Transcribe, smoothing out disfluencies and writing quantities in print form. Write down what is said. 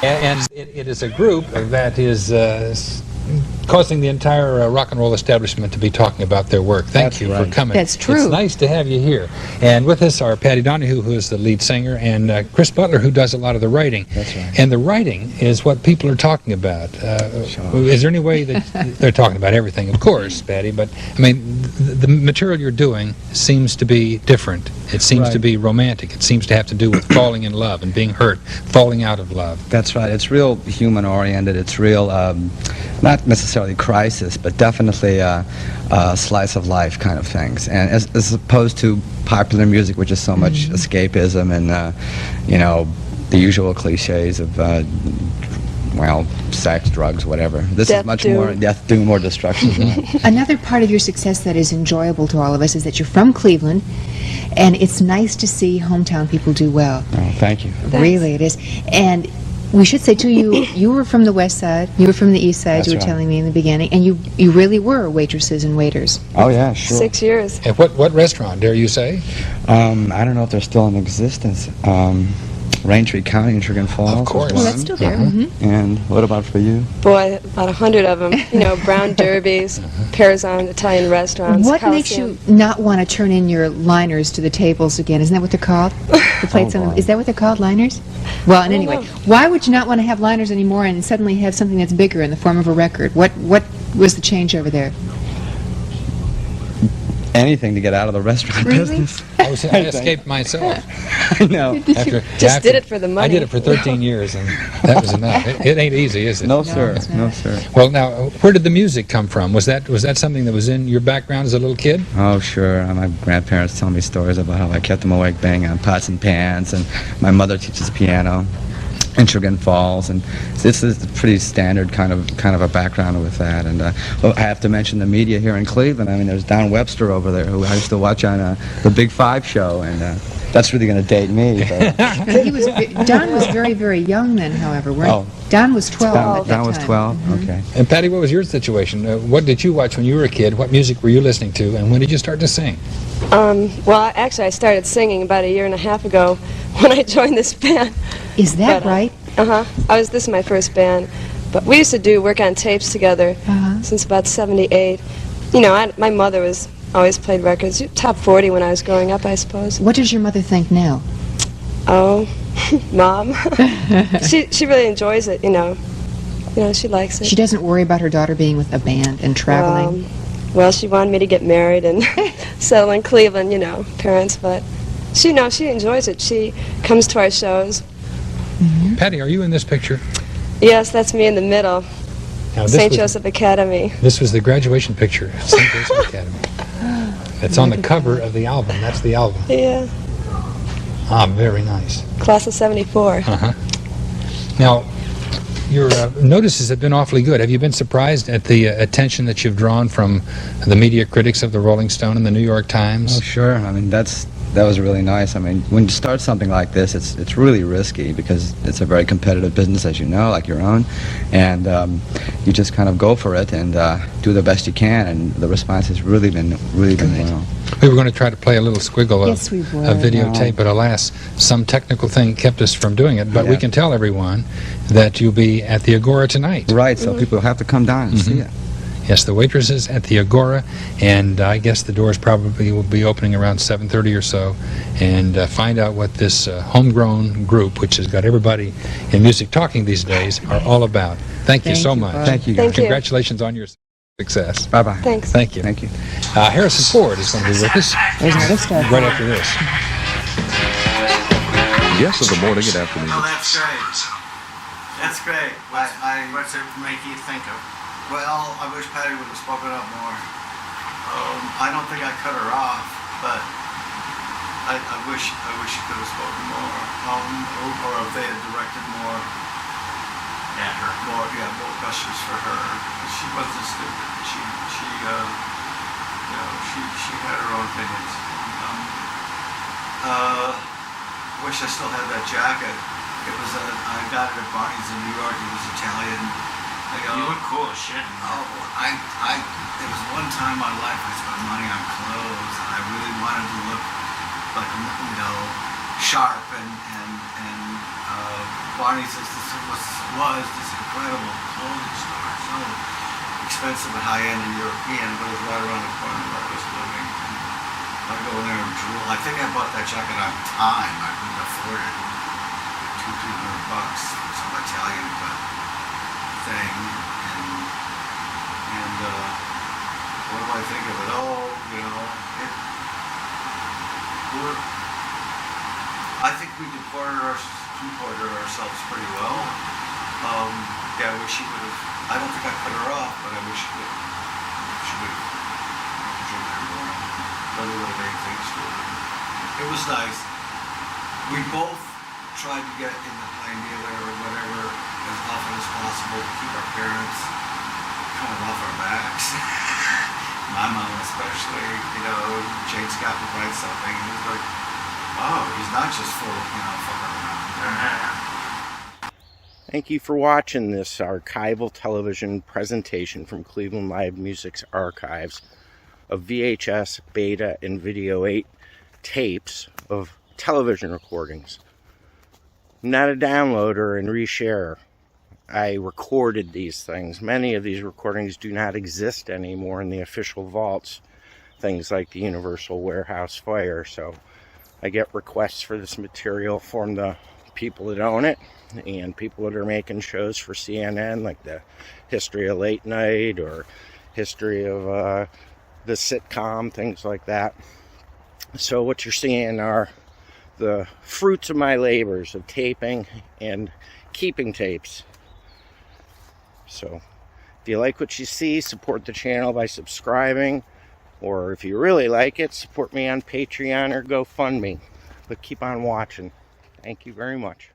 And it is a group that is causing the entire rock and roll establishment to be talking about their work. Thank you for coming. That's true. It's nice to have you here. And with us are Patty Donahue, who is the lead singer, and Chris Butler, who does a lot of the writing. That's right. And the writing is what people are talking about. Is there any way that they're talking about everything, of course, Patty, but I mean, the material you're doing seems to be different. It seems to be romantic. It seems to have to do with falling in love and being hurt, falling out of love. That's right. It's real human-oriented. It's real, not necessarily crisis, but definitely a slice of life kind of things. And as opposed to popular music, which is so much escapism and, you know, the usual cliches of, well, sex, drugs, whatever. This is much more death, doom, more destruction. Another part of your success that is enjoyable to all of us is that you're from Cleveland, and it's nice to see hometown people do well. Oh, thank you. Really, it is. And we should say, too, you were from the west side, you were from the east side, That's you were right. telling me in the beginning, and you really were waitresses and waiters. Oh, yeah, sure. 6 years. And what restaurant, dare you say? I don't know if they're still in existence. Raintree County in Sugar Falls. Of course. Well, that's still there. And what about for you? Boy, about 100 of them. You know, brown derbies, Perzon, Italian restaurants. What makes you not want to turn in your liners to the tables again? Isn't that what they're called? The plates on them. Is that what they're called, liners? Well, and anyway, why would you not want to have liners anymore and suddenly have something that's bigger in the form of a record? What was the change over there? Anything to get out of the restaurant business. I escaped myself. I know. Just did it for the money. I did it for 13 years, and that was enough. It ain't easy, is it? No, sir. No, sir. Well, now, where did the music come from? Was that something that was in your background as a little kid? Oh, sure. My grandparents tell me stories about how I kept them awake banging on pots and pans, and my mother teaches piano in Sugar Falls, and this is a pretty standard kind of a background with that. And well, I have to mention the media here in Cleveland. I mean, there's Don Webster over there, who I used to watch on the Big Five show, and that's really going to date me. But Don was very, very young then, however. Don was 12 at that Don was time. 12, okay. And Patty, what was your situation? What did you watch when you were a kid? What music were you listening to, and when did you start to sing? Well, actually, I started singing about 1.5 years ago when I joined this band. Is that right? This is my first band. But we used to work on tapes together since about 78. You know, my mother always played records, top 40 when I was growing up, I suppose. What does your mother think now? Oh, Mom. She really enjoys it, you know. You know, she likes it. She doesn't worry about her daughter being with a band and traveling? Well, she wanted me to get married and settle in Cleveland, you know, parents, but she enjoys it. She comes to our shows. Patty, are you in this picture? Yes, that's me in the middle. Now, St. Joseph Academy. This was the graduation picture at St. Joseph Academy. It's on the cover of the album. That's the album. Yeah. Ah, very nice. Class of 74. Now, your notices have been awfully good. Have you been surprised at the attention that you've drawn from the media critics of the Rolling Stone and the New York Times? Oh, sure. I mean, that was really nice. I mean, when you start something like this, it's really risky because it's a very competitive business, as you know, like your own, and you just kind of go for it and do the best you can. And the response has really been well. We were going to try to play a little squiggle Yes, we were. of videotape, but alas, some technical thing kept us from doing it. But we can tell everyone that you'll be at the Agora tonight. Right, so people have to come down and see it. Yes, the Waitresses at the Agora, and I guess the doors probably will be opening around 7:30 or so, and find out what this homegrown group, which has got everybody in music talking these days, are all about. Thank you so much. Thank you, guys. Thank you. Congratulations on your success. Bye-bye. Thanks. Thank you. Thank you. Harrison Ford is going to be with us There's another stuff. right after this. Yes, in the morning and afternoon. Oh, that's great. That's great. What's it make you think of? Well, I wish Patty would have spoken up more. I don't think I cut her off, but I wish she could have spoken more. Or if they had directed more at her. More questions for her. She wasn't stupid. She had her own opinions. Wish I still had that jacket. It was I got it at Barney's in New York. It was Italian. You look cool as shit. It was one time in my life I spent money on clothes, and I really wanted to look like, sharp, and Barney's was this incredible clothing store, so expensive and high-end and European, but it was right around the corner where I was living. I'd go in there and drool. I think I bought that jacket on time. I couldn't afford it. $200 for some Italian cut thing, and what do I think of it? Oh, you know, I think we deported ourselves pretty well. Yeah, I wish she would have. I don't think I cut her off, but I wish she would have contributed more. Really would have made things good. It was nice. We both tried to get in the plane dealer or whatever as often as possible to keep our parents kind of off our backs. My mom especially, you know, Jake's got to write something, and he's like, oh, he's not just full of, you know, fucking around. Thank you for watching this archival television presentation from Cleveland Live Music's archives of VHS, Beta, and Video 8 tapes of television recordings. I'm not a downloader and resharer. I recorded these things. Many of these recordings do not exist anymore in the official vaults, things like the Universal Warehouse Fire, so I get requests for this material from the people that own it and people that are making shows for CNN, like the history of late night or history of the sitcom, things like that. So what you're seeing are the fruits of my labors of taping and keeping tapes. So if you like what you see, support the channel by subscribing, or if you really like it, support me on Patreon or GoFundMe. But keep on watching. Thank you very much.